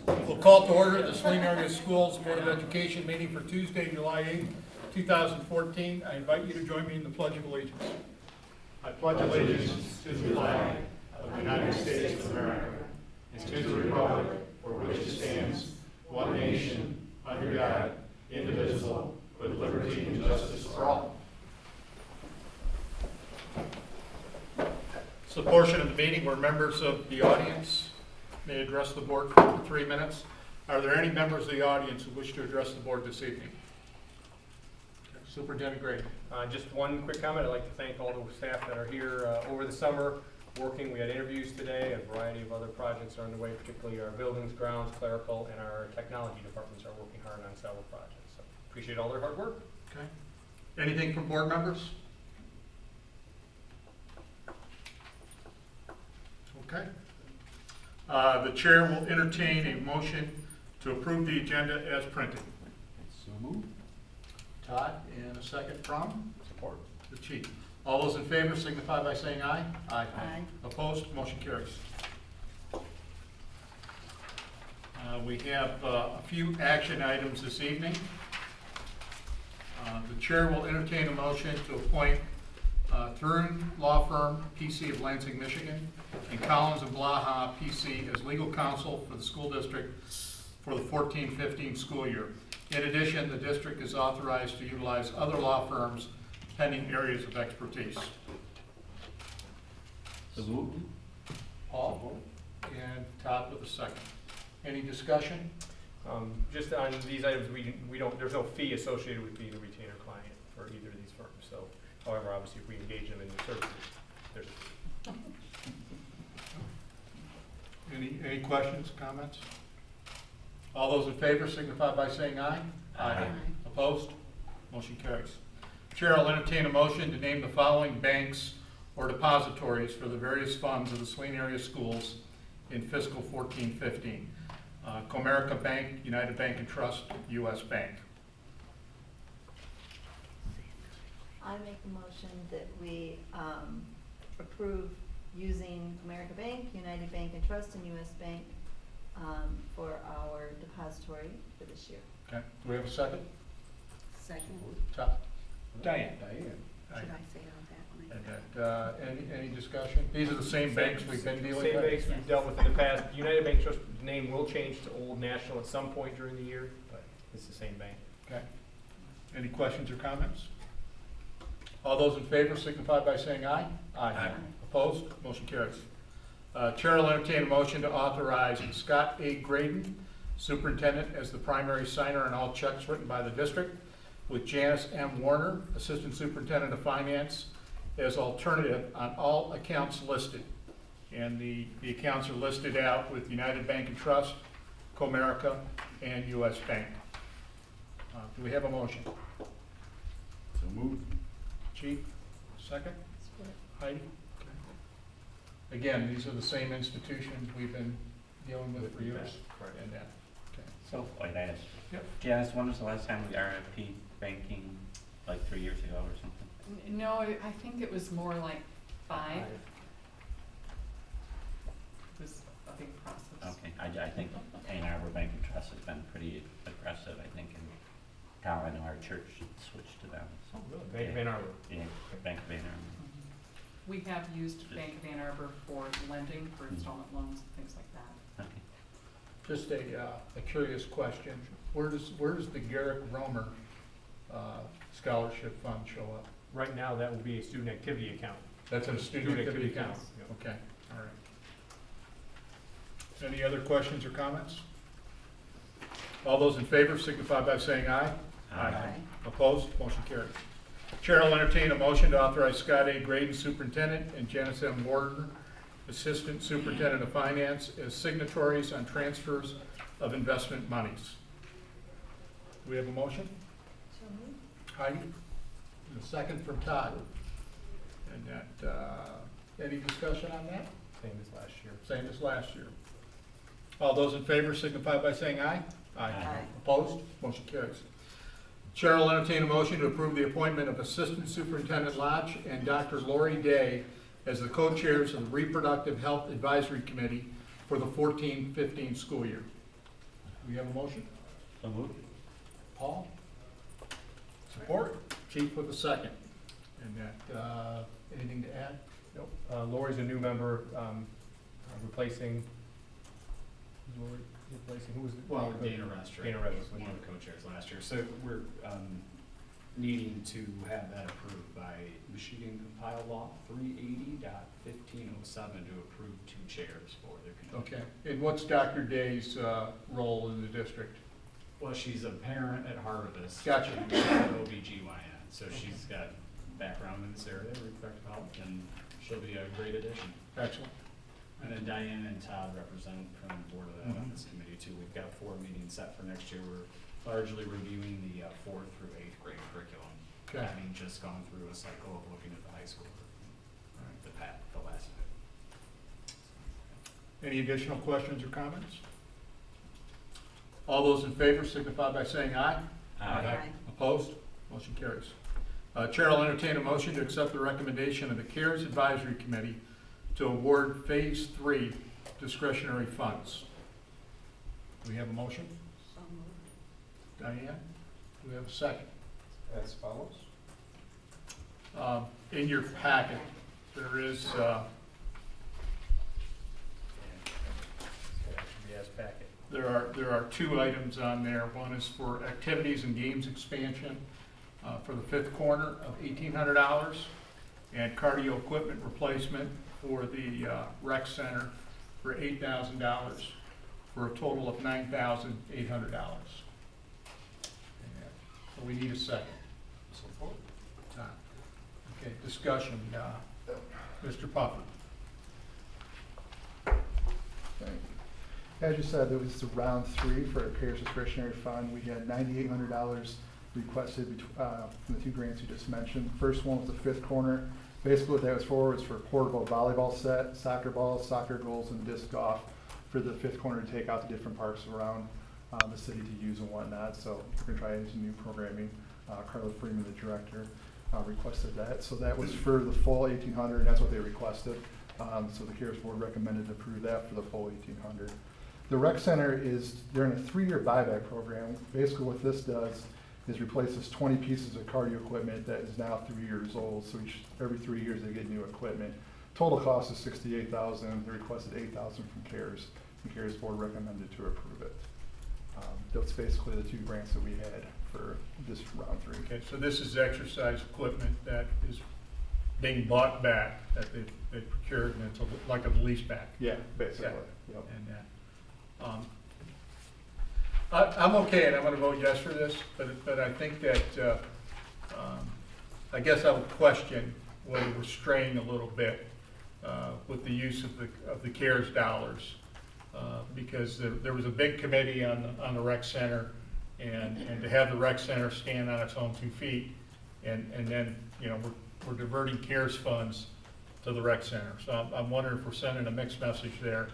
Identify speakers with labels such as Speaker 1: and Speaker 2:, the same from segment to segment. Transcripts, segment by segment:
Speaker 1: We'll call to order the Saline Area Schools Board of Education meeting for Tuesday, July 8th, 2014. I invite you to join me in the Pledge of Allegiance. I pledge allegiance to the flag of the United States of America and to the republic for which it stands, one nation, under God, indivisible, with liberty and justice for all. It's the portion of the meeting where members of the audience may address the board for 3 minutes. Are there any members of the audience who wish to address the board this evening? Superintendent Gray.
Speaker 2: Just one quick comment. I'd like to thank all the staff that are here over the summer working. We had interviews today. A variety of other projects are underway, particularly our buildings, grounds, clerical, and our technology departments are working hard on several projects. So appreciate all their hard work.
Speaker 1: Okay. Anything from board members? Okay. The chair will entertain a motion to approve the agenda as printed.
Speaker 3: So moved.
Speaker 1: Todd, and a second from
Speaker 3: Support.
Speaker 1: the chief. All those in favor signify by saying aye. Aye.
Speaker 4: Aye.
Speaker 1: Opposed? Motion carries. We have a few action items this evening. The chair will entertain a motion to appoint Thurin Law Firm, PC of Lansing, Michigan, and Collins and Blaha, PC, as legal counsel for the school district for the 14-15 school year. In addition, the district is authorized to utilize other law firms pending areas of expertise.
Speaker 3: So moved.
Speaker 1: Paul and Todd with a second. Any discussion?
Speaker 2: Just on these items, we don't. There's no fee associated with being a retainer client for either of these firms. So, however, obviously, if we engage them in the services, there's a fee.
Speaker 1: Any questions, comments? All those in favor signify by saying aye.
Speaker 3: Aye.
Speaker 1: Opposed? Motion carries. Chair will entertain a motion to name the following banks or depositories for the various funds of the Saline Area Schools in fiscal 14-15. Comerica Bank, United Bank and Trust, U.S. Bank.
Speaker 4: I make a motion that we approve using Comerica Bank, United Bank and Trust, and U.S. Bank for our depository for this year.
Speaker 1: Okay, do we have a second?
Speaker 4: Second.
Speaker 1: Todd? Diane.
Speaker 4: Should I say it on that one?
Speaker 1: And any discussion? These are the same banks we've been dealing with?
Speaker 2: Same banks we've dealt with in the past. United Bank Trust name will change to Old National at some point during the year, but it's the same bank.
Speaker 1: Okay. Any questions or comments? All those in favor signify by saying aye.
Speaker 3: Aye.
Speaker 1: Opposed? Motion carries. Chair will entertain a motion to authorize Scott A. Graydon, superintendent, as the primary signer on all checks written by the district, with Janice M. Warner, assistant superintendent of finance, as alternative on all accounts listed. And the accounts are listed out with United Bank and Trust, Comerica, and U.S. Bank. Do we have a motion?
Speaker 3: So moved.
Speaker 1: Chief, second? Heidi? Again, these are the same institutions we've been dealing with for years.
Speaker 2: Correct.
Speaker 1: And that, okay.
Speaker 5: So, like that.
Speaker 1: Yep.
Speaker 5: Janice, when was the last time we RFP banking, like 3 years ago or something?
Speaker 6: No, I think it was more like 5. It was a big process.
Speaker 5: Okay, I think Ann Arbor Bank and Trust has been pretty aggressive, I think, in town. I know our church switched to them. So,
Speaker 2: Bank of Ann Arbor.
Speaker 5: yeah, Bank of Ann Arbor.
Speaker 6: We have used Bank of Ann Arbor for lending, for installment loans, and things like that.
Speaker 5: Okay.
Speaker 1: Just a curious question. Where does the Garrick Romer scholarship fund show up?
Speaker 2: Right now, that will be a student activity account.
Speaker 1: That's in a student activity account?
Speaker 2: Yeah.
Speaker 1: Okay, all right. Any other questions or comments? All those in favor signify by saying aye.
Speaker 4: Aye.
Speaker 1: Opposed? Motion carries. Chair will entertain a motion to authorize Scott A. Graydon, superintendent, and Janice M. Warden, assistant superintendent of finance, as signatories on transfers of investment monies. Do we have a motion?
Speaker 4: So moved.
Speaker 1: Heidi? And a second from Todd. And that, any discussion on that?
Speaker 2: Same as last year.
Speaker 1: Same as last year. All those in favor signify by saying aye.
Speaker 4: Aye.
Speaker 1: Opposed? Motion carries. Chair will entertain a motion to approve the appointment of Assistant Superintendent Lodge and Dr. Lori Day as the co-chairs of the Reproductive Health Advisory Committee for the 14-15 school year. We have a motion?
Speaker 5: So moved.
Speaker 1: Paul? Support? Chief with a second. And that, anything to add?
Speaker 2: Nope. Lori's a new member, replacing, who's Lori replacing, who was it?
Speaker 7: Well, Dana Restor.
Speaker 2: Dana Restor.
Speaker 7: was one of the co-chairs last year. So we're needing to have that approved by Michigan Compile Law 380.1507 to approve 2 chairs for their committee.
Speaker 1: Okay. And what's Dr. Day's role in the district?
Speaker 7: Well, she's a parent at Harvest.
Speaker 1: Gotcha.
Speaker 7: She's an OBGYN, so she's got background in this area, reproductive health, and she'll be a great addition.
Speaker 1: Excellent.
Speaker 7: And then Diane and Todd represent from the Board of Ed on this committee too. We've got 4 meetings set for next year. We're largely reviewing the 4th through 8th grade curriculum.
Speaker 1: Okay.
Speaker 7: Having just gone through a cycle of looking at the high school, the last of it.
Speaker 1: Any additional questions or comments? All those in favor signify by saying aye.
Speaker 4: Aye.
Speaker 1: Opposed? Motion carries. Chair will entertain a motion to accept the recommendation of the CARES Advisory Committee to award Phase 3 discretionary funds. Do we have a motion?
Speaker 4: So moved.
Speaker 1: Diane? Do we have a second?
Speaker 2: As follows.
Speaker 1: In your packet, there is,
Speaker 2: Yeah, should be as packet.
Speaker 1: there are 2 items on there. One is for activities and games expansion for the 5th corner of $1,800, and cardio equipment replacement for the rec center for $8,000, for a total of $9,800. So we need a second.
Speaker 7: Support.
Speaker 1: Okay, discussion, Mr. Puffer.
Speaker 8: As you said, there was round 3 for our CARES discretionary fund. We had $9,800 requested from the 2 grants you just mentioned. First one was the 5th corner. Basically what that was for portable volleyball set, soccer balls, soccer goals, and disc golf for the 5th corner to take out to different parks around the city to use and whatnot. So we're gonna try some new programming. Carla Freeman, the director, requested that. So that was for the full $1,800, and that's what they requested. So the CARES board recommended to approve that for the full $1,800. The rec center they're in a 3-year buyback program. Basically what this does is replaces 20 pieces of cardio equipment that is now 3 years old. So every 3 years they get new equipment. Total cost is $68,000. They requested $8,000 from CARES. The CARES board recommended to approve it. That's basically the 2 grants that we had for this round 3.
Speaker 1: Okay, so this is exercise equipment that is being bought back, that they procured, and it's like a lease back.
Speaker 8: Yeah, basically.
Speaker 1: Yeah.
Speaker 8: Yep.
Speaker 1: And I'm okay, and I'm gonna vote yes for this, but I think that, I guess I would question whether we're straying a little bit with the use of the CARES dollars, because there was a big committee on the rec center, and to have the rec center stand on its own 2 feet, and then, you know, we're diverting CARES funds to the rec center. So I'm wondering if we're sending a mixed message there.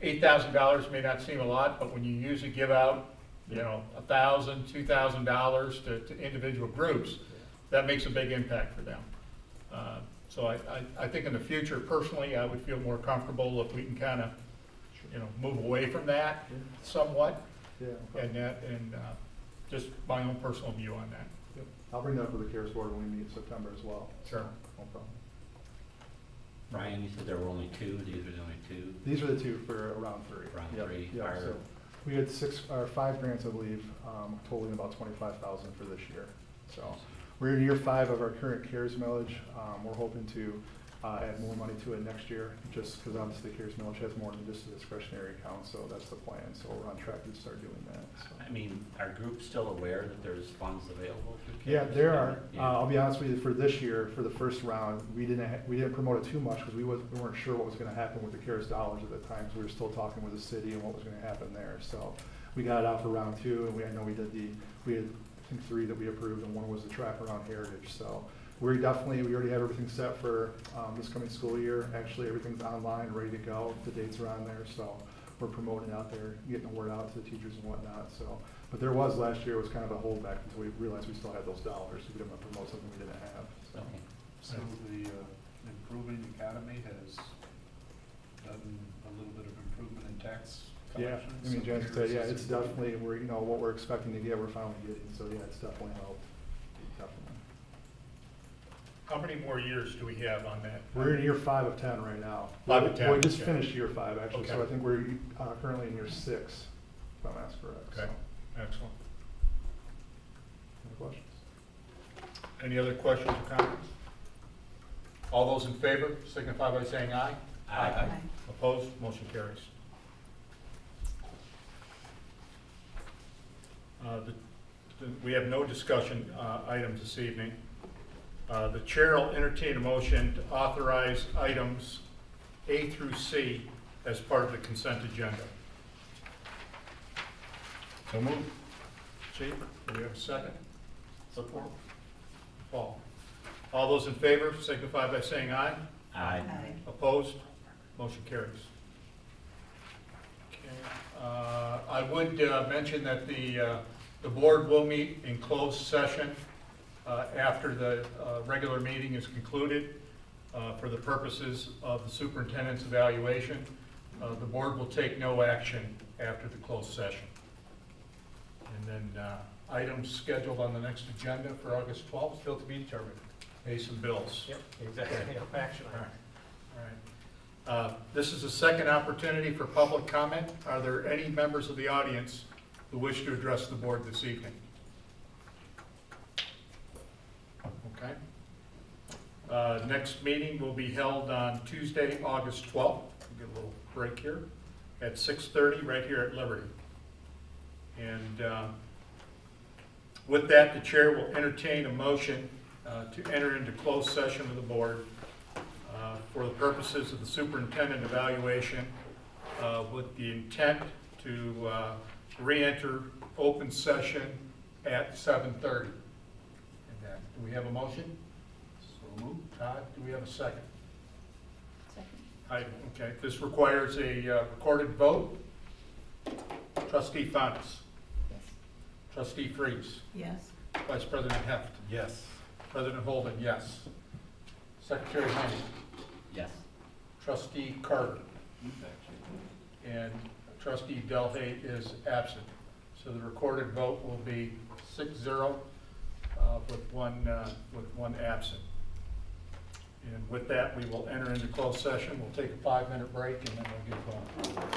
Speaker 1: $8,000 may not seem a lot, but when you usually give out, you know, $1,000, $2,000 to individual groups, that makes a big impact for them. So I think in the future, personally, I would feel more comfortable if we can kind of, you know, move away from that somewhat,
Speaker 8: Yeah.
Speaker 1: and just my own personal view on that.
Speaker 8: Yep. I'll bring that up with the CARES board when we meet in September as well.
Speaker 1: Sure.
Speaker 8: No problem.
Speaker 5: Brian, you said there were only 2, these are the only 2?
Speaker 8: These are the 2 for round 3.
Speaker 5: Round
Speaker 8: Yep,
Speaker 5: 3
Speaker 8: yep.
Speaker 5: are-
Speaker 8: So we had 5 grants, I believe, totaling about $25,000 for this year. So we're in year 5 of our current CARES millage. We're hoping to add more money to it next year, just because obviously the CARES millage has more than just a discretionary account, so that's the plan. So we're on track to start doing that. So.
Speaker 5: I mean, are groups still aware that there's funds available through
Speaker 8: Yeah,
Speaker 5: CARES?
Speaker 8: there are.
Speaker 5: Yeah.
Speaker 8: I'll be honest with you, for this year, for the first round, we didn't promote it too much because we weren't sure what was going to happen with the CARES dollars at the time. So we were still talking with the city and what was going to happen there. So we got it out for round 2, and I know we had I think 3 that we approved, and 1 was the track around Heritage. So we already have everything set for this coming school year. Actually, everything's online, ready to go. The dates are on there, so we're promoting it out there, getting the word out to the teachers and whatnot. So, but there was last year was kind of a holdback until we realized we still had those dollars. So we didn't want to promote something we didn't have. So.
Speaker 5: Okay.
Speaker 3: So the Improving Academy has done a little bit of improvement in tax
Speaker 8: Yeah, I mean, Jen said, yeah, it's definitely, we're, you know, what we're expecting to get, we're finally getting, so yeah, it's definitely helped, definitely.
Speaker 1: How many more years do we have on that?
Speaker 8: We're in year 5 of 10 right now.
Speaker 1: 5 of 10,
Speaker 8: We just
Speaker 1: okay.
Speaker 8: finished year 5, actually, so
Speaker 1: Okay.
Speaker 8: I think we're currently in year 6, if I'm asked correct.
Speaker 1: Okay,
Speaker 8: So,
Speaker 1: excellent.
Speaker 8: any questions?
Speaker 1: Any other questions or comments? All those in favor signify by saying aye.
Speaker 5: Aye.
Speaker 1: Opposed, motion carries. We have no discussion items this evening. The chair will entertain a motion to authorize items A through C as part of the consent agenda.
Speaker 3: So moved.
Speaker 1: Chief, do we have a second? Support. Paul. All those in favor signify by saying aye.
Speaker 5: Aye.
Speaker 1: Opposed? Motion carries. Okay, I would mention that the board will meet in closed session after the regular meeting is concluded for the purposes of the superintendent's evaluation. The board will take no action after the closed session. And then items scheduled on the next agenda for August 12th,
Speaker 2: Still to be determined.
Speaker 1: pay some bills.
Speaker 2: Yep, exactly, yep, action
Speaker 1: All right.
Speaker 2: item.
Speaker 1: All right. This is a second opportunity for public comment. Are there any members of the audience who wish to address the board this evening? Okay. Next meeting will be held on Tuesday, August 12th. We'll get a little break here at 6:30 right here at Liberty. And with that, the chair will entertain a motion to enter into closed session of the board for the purposes of the superintendent evaluation with the intent to re-enter open session at 7:30. And do we have a motion?
Speaker 3: So moved.
Speaker 1: Todd, do we have a second?
Speaker 4: Second.
Speaker 1: Okay, this requires a recorded vote. Trustee Fontes.
Speaker 4: Yes.
Speaker 1: Trustee Freeze.
Speaker 4: Yes.
Speaker 1: Vice President Heft.
Speaker 3: Yes.
Speaker 1: President Holden, yes. Secretary Honey.
Speaker 5: Yes.
Speaker 1: Trustee Carter. And Trustee Delhay is absent. So the recorded vote will be 6-0 with one absent. And with that, we will enter into closed session. We'll take a 5-minute break and then we'll get going.